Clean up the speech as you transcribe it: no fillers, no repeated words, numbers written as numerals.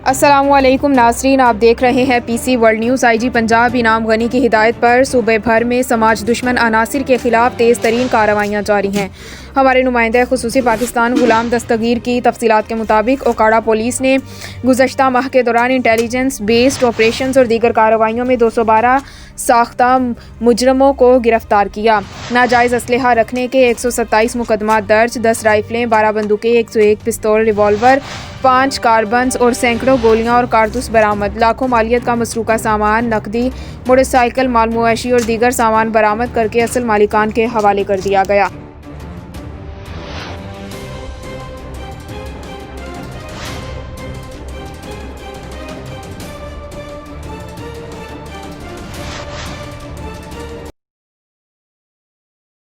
अस्सलामुअलैकुम नाज़रीन, आप देख रहे हैं PC world news. IG Punjab इनाम गनी की हिदायत पर सूबे भर में समाज दुश्मन अनासिर के खिलाफ तेज़ तरीन कार्रवाइयाँ जारी हैं। हमारे नुमाइंदा खुसूसी पाकिस्तान गुलाम दस्तगीर की तफसीलात के मुताबिक ओकाड़ा पुलिस ने गुज़श्ता माह के दौरान इंटेलिजेंस बेस्ड ऑपरेशंस और दीगर कार्रवाइयों में 212 साख्ता मुजरमों को गिरफ्तार किया। नाजायज़ असलहा रखने के 127 मुकदमा दर्ज, 10 राइफलें, 12 बंदूकें, 101 पिस्तौल, रिवॉल्वर, 5 कार्बन्स और सैकड़ों गोलियां और कारतूस बरामद। लाखों मालियत का मसरूका सामान, नकदी, मोटरसाइकिल, माल मवेशी और दीगर सामान बरामद करके असल मालिकान के हवाले कर दिया गया।